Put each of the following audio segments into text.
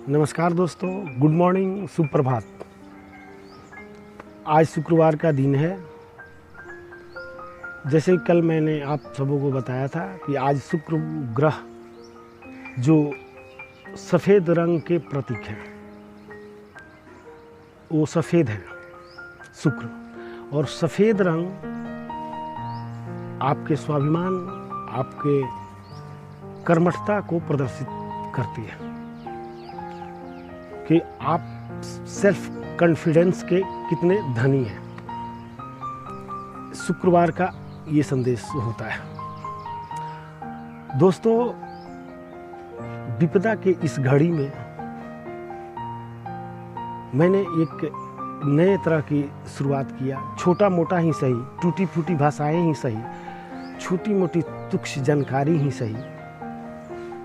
नमस्कार दोस्तों, good morning, सुप्रभात। आज शुक्रवार का दिन है। जैसे कल मैंने आप सबों को बताया था कि आज शुक्र ग्रह जो सफ़ेद रंग के प्रतीक है, वो सफ़ेद है शुक्र। और सफ़ेद रंग आपके स्वाभिमान, आपके कर्मठता को प्रदर्शित करती है कि आप सेल्फ कॉन्फिडेंस के कितने धनी हैं। शुक्रवार का ये संदेश होता है। दोस्तों, विपदा के इस घड़ी में मैंने एक नए तरह की शुरुआत किया। छोटा मोटा ही सही, टूटी फूटी भाषाएं ही सही, छोटी मोटी तुच्छ जानकारी ही सही,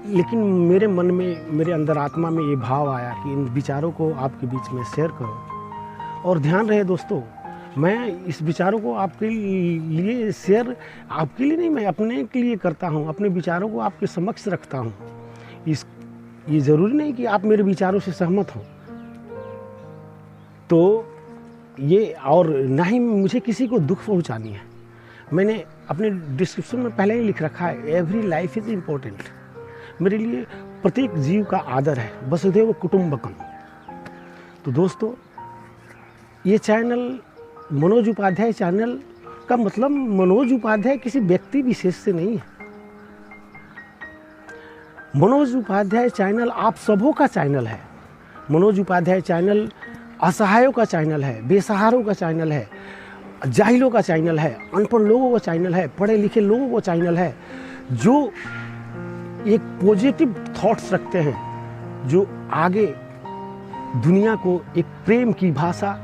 लेकिन मेरे मन में, मेरे अंदर आत्मा में ये भाव आया कि इन विचारों को आपके बीच में शेयर करो। और ध्यान रहे दोस्तों, मैं इस विचारों को आपके लिए शेयर आपके लिए नहीं, मैं अपने के लिए करता हूँ। अपने विचारों को आपके समक्ष रखता हूँ। ये ज़रूरी नहीं कि आप मेरे विचारों से सहमत हों, तो ये, और ना ही मुझे किसी को दुख पहुँचानी है। मैंने अपने डिस्क्रिप्शन में पहले ही लिख रखा है, एवरी लाइफ इज़ इम्पोर्टेंट। मेरे लिए प्रत्येक जीव का आदर है, वसुधैव कुटुंबकम। तो दोस्तों, ये चैनल मनोज उपाध्याय चैनल का मतलब मनोज उपाध्याय किसी व्यक्ति विशेष से नहीं है। मनोज उपाध्याय चैनल आप सबों का चैनल है। मनोज उपाध्याय चैनल असहायों का चैनल है, बेसहारों का चैनल है, जाहिलों का चैनल है, अनपढ़ लोगों का चैनल है, पढ़े लिखे लोगों का चैनल है, जो एक पॉजिटिव थॉट्स रखते हैं, जो आगे दुनिया को एक प्रेम की भाषा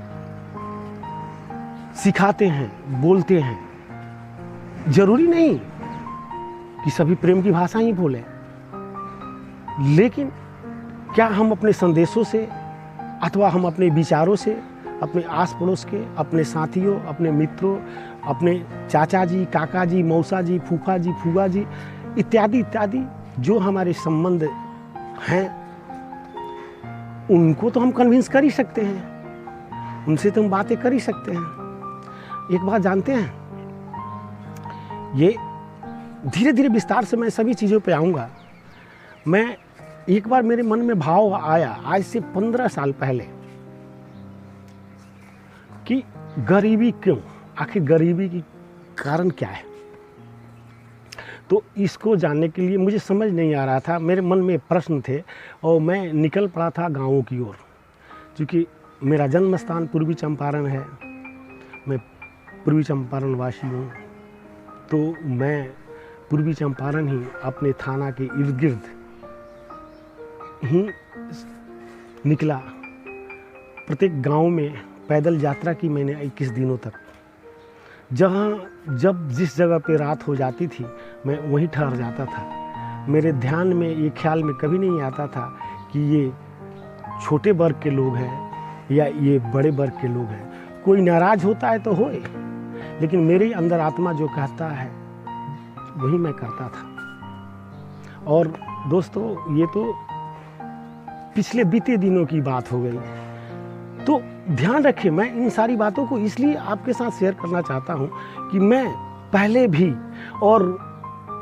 सिखाते हैं, बोलते हैं। जरूरी नहीं कि सभी प्रेम की भाषा ही बोलें, लेकिन क्या हम अपने संदेशों से अथवा हम अपने विचारों से अपने आस पड़ोस के, अपने साथियों, अपने मित्रों, अपने चाचा जी, काका जी, मौसा जी, फूफा जी, फूआ जी इत्यादि इत्यादि जो हमारे संबंध हैं, उनको तो हम कन्विंस कर ही सकते हैं, उनसे तो हम बातें कर ही सकते हैं। एक बात जानते हैं, ये धीरे धीरे विस्तार से मैं सभी चीज़ों पे आऊँगा। मैं एक बार मेरे मन में भाव आया आज से 15 साल पहले कि गरीबी क्यों, आखिर गरीबी की कारण क्या है। तो इसको जानने के लिए मुझे समझ नहीं आ रहा था, मेरे मन में प्रश्न थे और मैं निकल पड़ा था गाँवों की ओर। क्योंकि मेरा जन्म स्थान पूर्वी चंपारण है, मैं पूर्वी चंपारण वासी हूँ, तो मैं पूर्वी चंपारण ही अपने थाना के इर्द गिर्द ही निकला। प्रत्येक गांव में पैदल यात्रा की मैंने 21 दिनों तक। जब जिस जगह पे रात हो जाती थी, मैं वहीं ठहर जाता था। मेरे ध्यान में ये ख्याल में कभी नहीं आता था कि ये छोटे वर्ग के लोग हैं या ये बड़े वर्ग के लोग हैं। कोई नाराज़ होता है तो होए, लेकिन मेरे अंदर आत्मा जो कहता है वही मैं करता था। और दोस्तों, ये तो पिछले बीते दिनों की बात हो गई। तो ध्यान रखिए, मैं इन सारी बातों को इसलिए आपके साथ शेयर करना चाहता हूँ कि मैं पहले भी और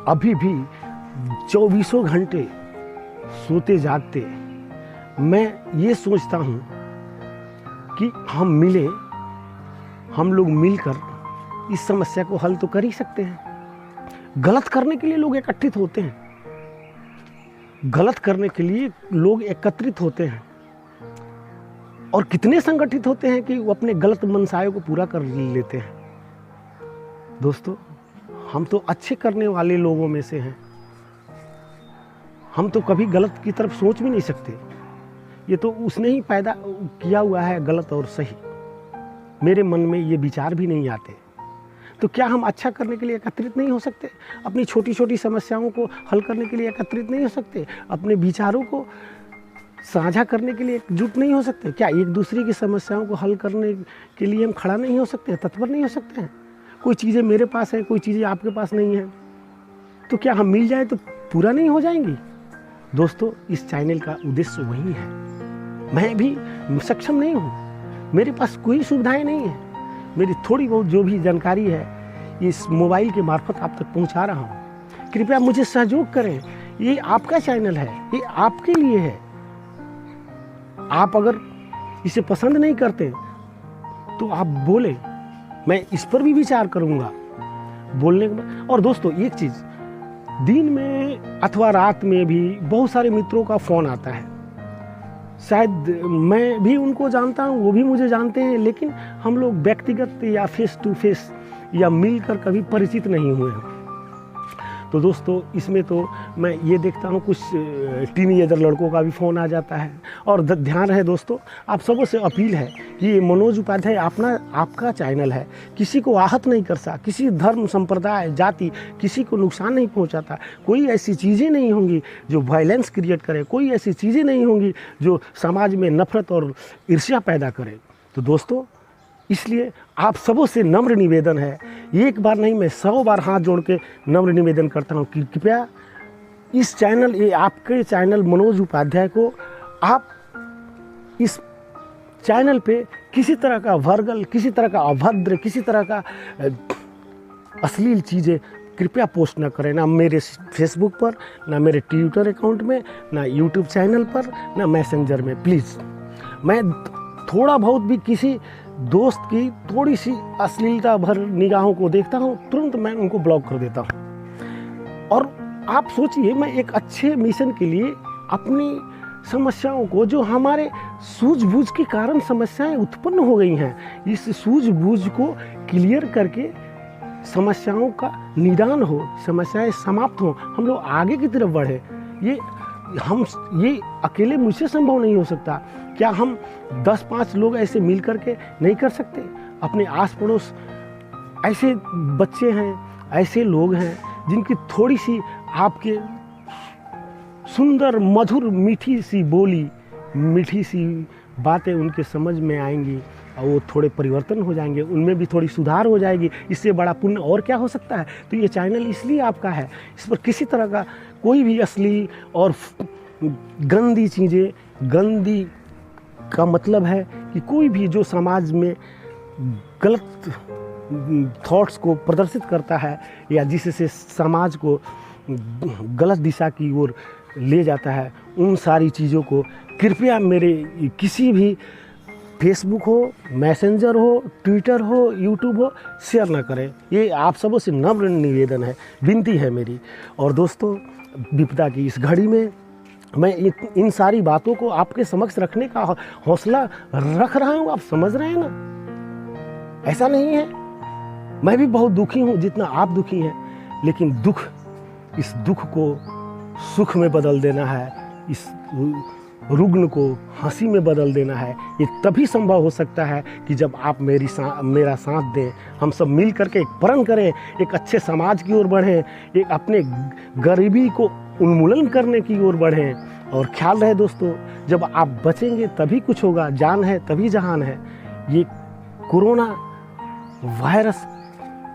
अभी भी 24 घंटे सोते जागते मैं ये सोचता हूँ कि हम मिले, हम लोग मिलकर इस समस्या को हल तो कर ही सकते हैं। गलत करने के लिए लोग एकत्रित होते हैं, गलत करने के लिए लोग एकत्रित होते हैं, और कितने संगठित होते हैं कि वो अपने गलत मनसायों को पूरा कर लेते हैं। दोस्तों, हम तो अच्छे करने वाले लोगों में से हैं। हम तो कभी गलत की तरफ सोच भी नहीं सकते। ये तो उसने ही पैदा किया हुआ है, गलत और सही। मेरे मन में ये विचार भी नहीं आते। तो क्या हम अच्छा करने के लिए एकत्रित नहीं हो सकते? अपनी छोटी छोटी समस्याओं को हल करने के लिए एकत्रित नहीं हो सकते? अपने विचारों को साझा करने के लिए एकजुट नहीं हो सकते? क्या एक दूसरे की समस्याओं को हल करने के लिए हम खड़ा नहीं हो सकते, तत्पर नहीं हो सकते हैं? कोई चीज़ें मेरे पास हैं, कोई चीज़ें आपके पास नहीं हैं, तो क्या हम मिल जाए तो पूरा नहीं हो जाएंगी? दोस्तों इस चैनल का उद्देश्य वही है। मैं भी सक्षम नहीं हूँ, मेरे पास कोई सुविधाएं नहीं है। मेरी थोड़ी बहुत जो भी जानकारी है इस मोबाइल के मार्फत आप तक पहुँचा रहा हूँ। कृपया मुझे सहयोग करें, ये आपका चैनल है, ये आपके लिए है। आप अगर इसे पसंद नहीं करते तो आप बोले, मैं इस पर भी विचार करूँगा बोलने के बाद। और दोस्तों एक चीज़, दिन में अथवा रात में भी बहुत सारे मित्रों का फ़ोन आता है। शायद मैं भी उनको जानता हूँ, वो भी मुझे जानते हैं, लेकिन हम लोग व्यक्तिगत या फेस टू फेस या मिलकर कभी परिचित नहीं हुए हैं। तो दोस्तों इसमें तो मैं ये देखता हूँ कुछ टीनेजर लड़कों का भी फ़ोन आ जाता है। और ध्यान रहे दोस्तों, आप सबों से अपील है कि ये मनोज उपाध्याय आपका चैनल है, किसी को आहत नहीं करता, किसी धर्म संप्रदाय जाति किसी को नुकसान नहीं पहुंचाता। कोई ऐसी चीज़ें नहीं होंगी जो वायलेंस क्रिएट करे, कोई ऐसी चीज़ें नहीं होंगी जो समाज में नफरत और ईर्ष्या पैदा करे। तो दोस्तों इसलिए आप सबों से नम्र निवेदन है, एक बार नहीं मैं 100 बार हाथ जोड़ के नम्र निवेदन करता हूँ कि कृपया इस चैनल, ये आपके चैनल मनोज उपाध्याय को आप इस चैनल पे किसी तरह का वर्गल, किसी तरह का अभद्र, किसी तरह का अश्लील चीज़ें कृपया पोस्ट ना करें, ना मेरे फेसबुक पर, ना मेरे ट्विटर अकाउंट में, ना यूट्यूब चैनल पर, ना मैसेंजर में। प्लीज़, मैं थोड़ा बहुत भी किसी दोस्त की थोड़ी सी अश्लीलता भर निगाहों को देखता हूँ, तुरंत मैं उनको ब्लॉक कर देता हूँ। और आप सोचिए, मैं एक अच्छे मिशन के लिए अपनी समस्याओं को, जो हमारे सूझबूझ के कारण समस्याएं उत्पन्न हो गई हैं, इस सूझबूझ को क्लियर करके समस्याओं का निदान हो, समस्याएं समाप्त हो, हम लोग आगे की तरफ बढ़े। ये अकेले मुझसे संभव नहीं हो सकता। क्या हम 10-5 लोग ऐसे मिल करके नहीं कर सकते? अपने आस पड़ोस ऐसे बच्चे हैं, ऐसे लोग हैं जिनकी थोड़ी सी आपके सुंदर मधुर मीठी सी बोली, मीठी सी बातें उनके समझ में आएंगी और वो थोड़े परिवर्तन हो जाएंगे, उनमें भी थोड़ी सुधार हो जाएगी। इससे बड़ा पुण्य और क्या हो सकता है? तो ये चैनल इसलिए आपका है, इस पर किसी तरह का कोई भी अश्लील और गंदी चीज़ें, गंदी का मतलब है कि कोई भी जो समाज में गलत थॉट्स को प्रदर्शित करता है या जिससे समाज को गलत दिशा की ओर ले जाता है, उन सारी चीज़ों को कृपया मेरे किसी भी फेसबुक हो, मैसेंजर हो, ट्विटर हो, यूट्यूब हो, शेयर ना करें। ये आप सबों से नम्र निवेदन है, विनती है मेरी। और दोस्तों विपदा की इस घड़ी में मैं इन सारी बातों को आपके समक्ष रखने का हौसला रख रहा हूँ। आप समझ रहे हैं ना? ऐसा नहीं है, मैं भी बहुत दुखी हूँ जितना आप दुखी हैं, लेकिन इस दुख को सुख में बदल देना है, इस रुग्ण को हंसी में बदल देना है। ये तभी संभव हो सकता है कि जब आप मेरा साथ दें, हम सब मिल करके एक प्रण करें, एक अच्छे समाज की ओर बढ़ें, एक अपने गरीबी को उन्मूलन करने की ओर बढ़ें। और ख्याल रहे दोस्तों, जब आप बचेंगे तभी कुछ होगा, जान है तभी जहान है। ये कोरोना वायरस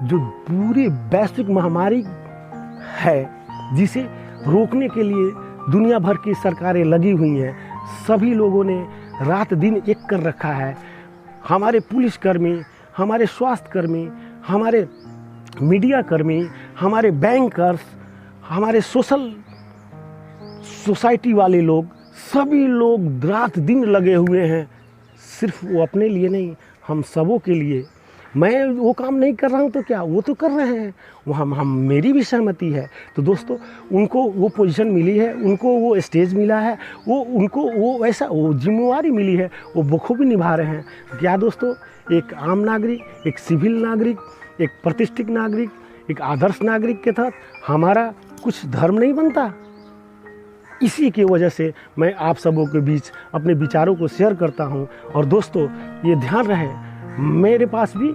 जो पूरी वैश्विक महामारी है, जिसे रोकने के लिए दुनिया भर की सरकारें लगी हुई हैं, सभी लोगों ने रात दिन एक कर रखा है। हमारे पुलिसकर्मी, हमारे स्वास्थ्यकर्मी, हमारे मीडिया कर्मी, हमारे बैंकर्स, हमारे सोसाइटी वाले लोग, सभी लोग रात दिन लगे हुए हैं। सिर्फ वो अपने लिए नहीं, हम सबों के लिए। मैं वो काम नहीं कर रहा हूँ तो क्या, वो तो कर रहे हैं, वो हम मेरी भी सहमति है। तो दोस्तों उनको वो पोजीशन मिली है, उनको वो स्टेज मिला है, उनको वो ऐसा वो जिम्मेवारी मिली है, वो बखूबी निभा रहे हैं। क्या दोस्तों, एक आम नागरिक, एक सिविल नागरिक, एक प्रतिष्ठित नागरिक, एक आदर्श नागरिक के तहत हमारा कुछ धर्म नहीं बनता। इसी की वजह से मैं आप सबों के बीच अपने विचारों को शेयर करता हूँ। और दोस्तों ये ध्यान रहे, मेरे पास भी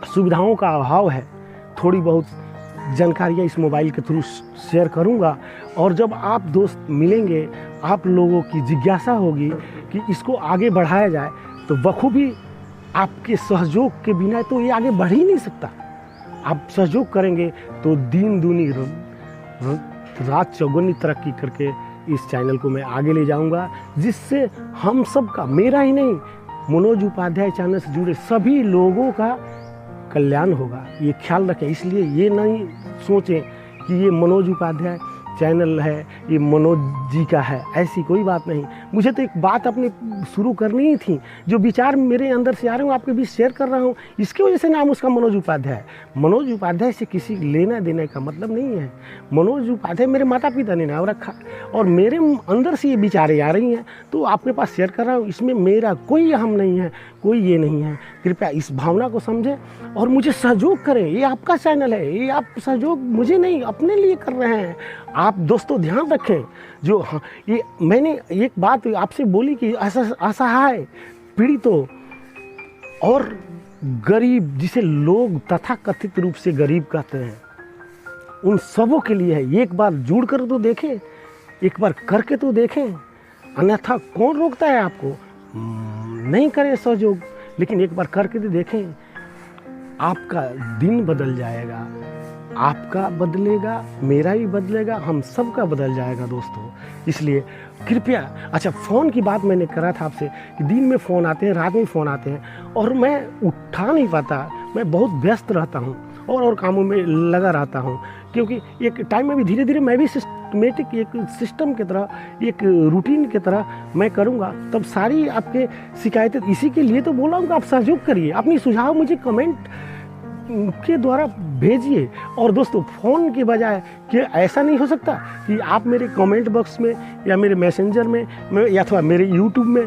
सुविधाओं का अभाव है, थोड़ी बहुत जानकारियाँ इस मोबाइल के थ्रू शेयर करूँगा। और जब आप दोस्त मिलेंगे, आप लोगों की जिज्ञासा होगी कि इसको आगे बढ़ाया जाए, तो बखूबी आपके सहयोग के बिना तो ये आगे बढ़ ही नहीं सकता। आप सहयोग करेंगे तो दिन दूनी रात चौगुनी तरक्की करके इस चैनल को मैं आगे ले जाऊंगा, जिससे हम सब का, मेरा ही नहीं, मनोज उपाध्याय चैनल से जुड़े सभी लोगों का कल्याण होगा। ये ख्याल रखें। इसलिए ये नहीं सोचें कि ये मनोज उपाध्याय चैनल है, ये मनोज जी का है, ऐसी कोई बात नहीं। मुझे तो एक बात अपनी शुरू करनी ही थी, जो विचार मेरे अंदर से आ रहे हूँ आपके बीच शेयर कर रहा हूँ, इसकी वजह से नाम उसका मनोज उपाध्याय है। मनोज उपाध्याय से किसी लेना देने का मतलब नहीं है। मनोज उपाध्याय मेरे माता पिता ने नाम रखा और मेरे अंदर से ये विचारें आ रही हैं तो आपके पास शेयर कर रहा हूँ। इसमें मेरा कोई अहम नहीं है, कोई ये नहीं है। कृपया इस भावना को समझें और मुझे सहयोग करें। ये आपका चैनल है, ये आप सहयोग मुझे नहीं अपने लिए कर रहे हैं। आप दोस्तों ध्यान रखें, जो हाँ, ये मैंने एक बात आपसे बोली कि असहाय पीड़ितों और गरीब, जिसे लोग तथाकथित रूप से गरीब कहते हैं, उन सबों के लिए है। एक बार जुड़ कर तो देखें, एक बार करके तो देखें, अन्यथा कौन रोकता है आपको? नहीं करें सहयोग, लेकिन एक बार करके तो देखें। आपका दिन बदल जाएगा, आपका बदलेगा, मेरा भी बदलेगा, हम सबका बदल जाएगा दोस्तों। इसलिए कृपया, अच्छा फ़ोन की बात मैंने करा था आपसे कि दिन में फ़ोन आते हैं, रात में फ़ोन आते हैं और मैं उठा नहीं पाता, मैं बहुत व्यस्त रहता हूँ और कामों में लगा रहता हूँ, क्योंकि एक टाइम में भी धीरे धीरे मैं भी सिस्टमेटिक एक सिस्टम की तरह, एक रूटीन की तरह मैं करूँगा। तब सारी आपके शिकायतें, इसी के लिए तो बोला हूँ कि आप सहयोग करिए, अपनी सुझाव मुझे कमेंट के द्वारा भेजिए। और दोस्तों फ़ोन के बजाय कि ऐसा नहीं हो सकता कि आप मेरे कमेंट बॉक्स में या मेरे मैसेंजर में या अथवा मेरे यूट्यूब में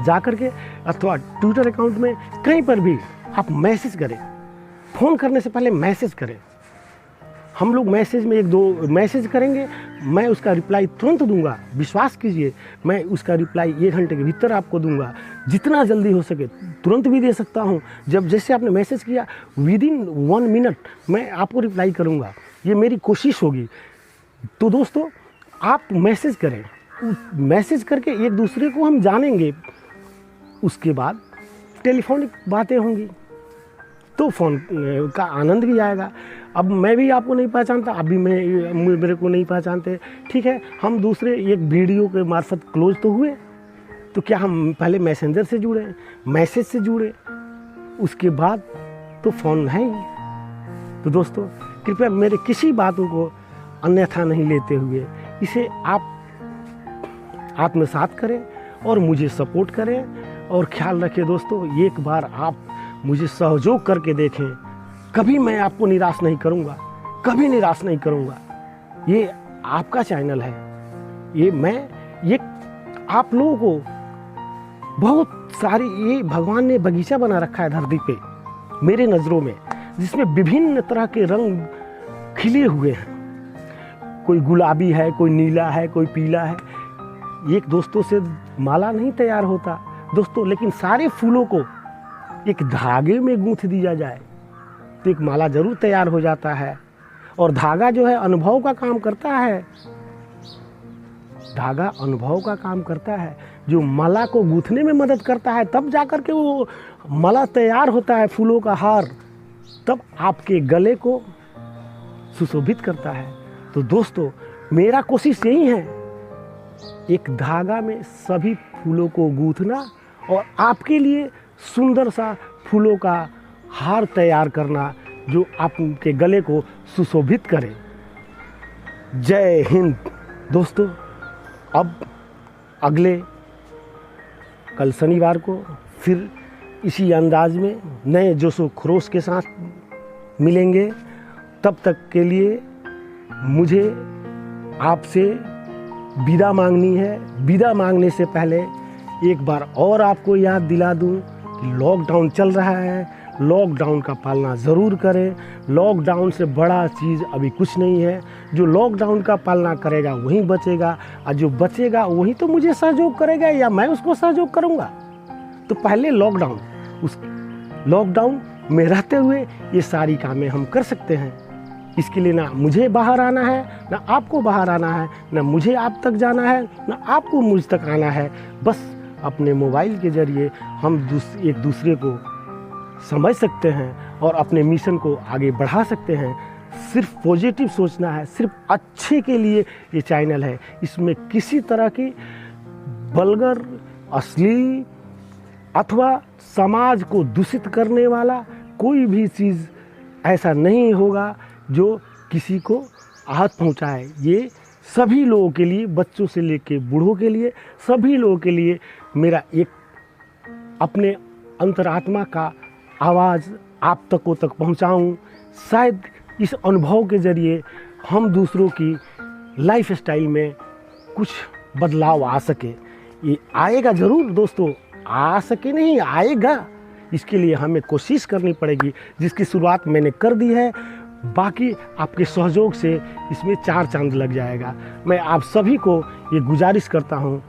जा कर के अथवा ट्विटर अकाउंट में कहीं पर भी आप मैसेज करें। फ़ोन करने से पहले मैसेज करें। हम लोग मैसेज में 1-2 मैसेज करेंगे, मैं उसका रिप्लाई तुरंत दूंगा। विश्वास कीजिए, मैं उसका रिप्लाई 1 घंटे के भीतर आपको दूंगा, जितना जल्दी हो सके तुरंत भी दे सकता हूं। जब जैसे आपने मैसेज किया, विदिन 1 मिनट मैं आपको रिप्लाई करूंगा, ये मेरी कोशिश होगी। तो दोस्तों आप मैसेज करें, मैसेज करके एक दूसरे को हम जानेंगे, उसके बाद टेलीफोनिक बातें होंगी तो फ़ोन का आनंद भी आएगा। अब मैं भी आपको नहीं पहचानता, आप भी मेरे को नहीं पहचानते, ठीक है, हम दूसरे एक वीडियो के मार्फत क्लोज तो हुए, तो क्या हम पहले मैसेंजर से जुड़े, मैसेज से जुड़े, उसके बाद तो फ़ोन है ही। तो दोस्तों कृपया मेरे किसी बातों को अन्यथा नहीं लेते हुए इसे आप आत्मसात करें और मुझे सपोर्ट करें। और ख्याल रखें दोस्तों, एक बार आप मुझे सहयोग करके देखें, कभी मैं आपको निराश नहीं करूंगा, कभी निराश नहीं करूंगा। ये आपका चैनल है, ये आप लोगों को बहुत सारी, ये भगवान ने बगीचा बना रखा है धरती पे मेरे नज़रों में, जिसमें विभिन्न तरह के रंग खिले हुए हैं। कोई गुलाबी है, कोई नीला है, कोई पीला है। एक दोस्तों से माला नहीं तैयार होता दोस्तों, लेकिन सारे फूलों को एक धागे में गूंथ दिया जाए तो एक माला जरूर तैयार हो जाता है। और धागा जो है अनुभव का काम करता है, धागा अनुभव का काम करता है, जो माला को गूंथने में मदद करता है, तब जाकर के वो माला तैयार होता है, फूलों का हार, तब आपके गले को सुशोभित करता है। तो दोस्तों मेरा कोशिश यही है, एक धागा में सभी फूलों को गूंथना और आपके लिए सुंदर सा फूलों का हार तैयार करना, जो आपके गले को सुशोभित करे। जय हिंद दोस्तों। अब अगले कल शनिवार को फिर इसी अंदाज में नए जोशो खरोश के साथ मिलेंगे। तब तक के लिए मुझे आपसे विदा मांगनी है। विदा मांगने से पहले एक बार और आपको याद दिला दूं कि लॉकडाउन चल रहा है, लॉकडाउन का पालना ज़रूर करें। लॉकडाउन से बड़ा चीज़ अभी कुछ नहीं है। जो लॉकडाउन का पालना करेगा वही बचेगा, और जो बचेगा वही तो मुझे सहयोग करेगा या मैं उसको सहयोग करूँगा। तो पहले लॉकडाउन, उस लॉकडाउन में रहते हुए ये सारी कामें हम कर सकते हैं। इसके लिए ना मुझे बाहर आना है, ना आपको बाहर आना है, ना मुझे आप तक जाना है, ना आपको मुझ तक आना है। बस अपने मोबाइल के ज़रिए हम एक दूसरे को समझ सकते हैं और अपने मिशन को आगे बढ़ा सकते हैं। सिर्फ पॉजिटिव सोचना है, सिर्फ अच्छे के लिए ये चैनल है। इसमें किसी तरह की वल्गर, अश्लील अथवा समाज को दूषित करने वाला कोई भी चीज़ ऐसा नहीं होगा जो किसी को आहत पहुंचाए। ये सभी लोगों के लिए, बच्चों से लेकर बूढ़ों के लिए, सभी लोगों के लिए मेरा एक अपने अंतरात्मा का आवाज़ आप तक पहुंचाऊं। शायद इस अनुभव के ज़रिए हम दूसरों की लाइफ स्टाइल में कुछ बदलाव आ सके। ये आएगा ज़रूर दोस्तों, आ सके नहीं, आएगा। इसके लिए हमें कोशिश करनी पड़ेगी, जिसकी शुरुआत मैंने कर दी है। बाकी आपके सहयोग से इसमें 4 चांद लग जाएगा। मैं आप सभी को ये गुजारिश करता हूँ,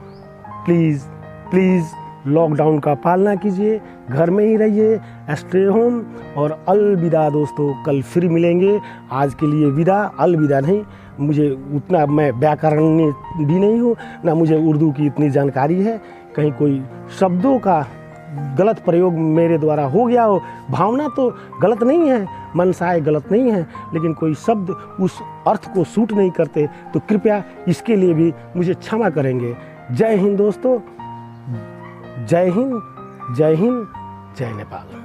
प्लीज़ लॉकडाउन का पालना कीजिए, घर में ही रहिए, स्टे होम। और अलविदा दोस्तों, कल फिर मिलेंगे। आज के लिए विदा, अलविदा नहीं। मुझे उतना, मैं व्याकरण भी नहीं हूँ, ना मुझे उर्दू की इतनी जानकारी है। कहीं कोई शब्दों का गलत प्रयोग मेरे द्वारा हो गया हो, भावना तो गलत नहीं है, मनसाए गलत नहीं है, लेकिन कोई शब्द उस अर्थ को सूट नहीं करते तो कृपया इसके लिए भी मुझे क्षमा करेंगे। जय हिंद दोस्तों, जय हिंद, जय हिंद, जय नेपाल।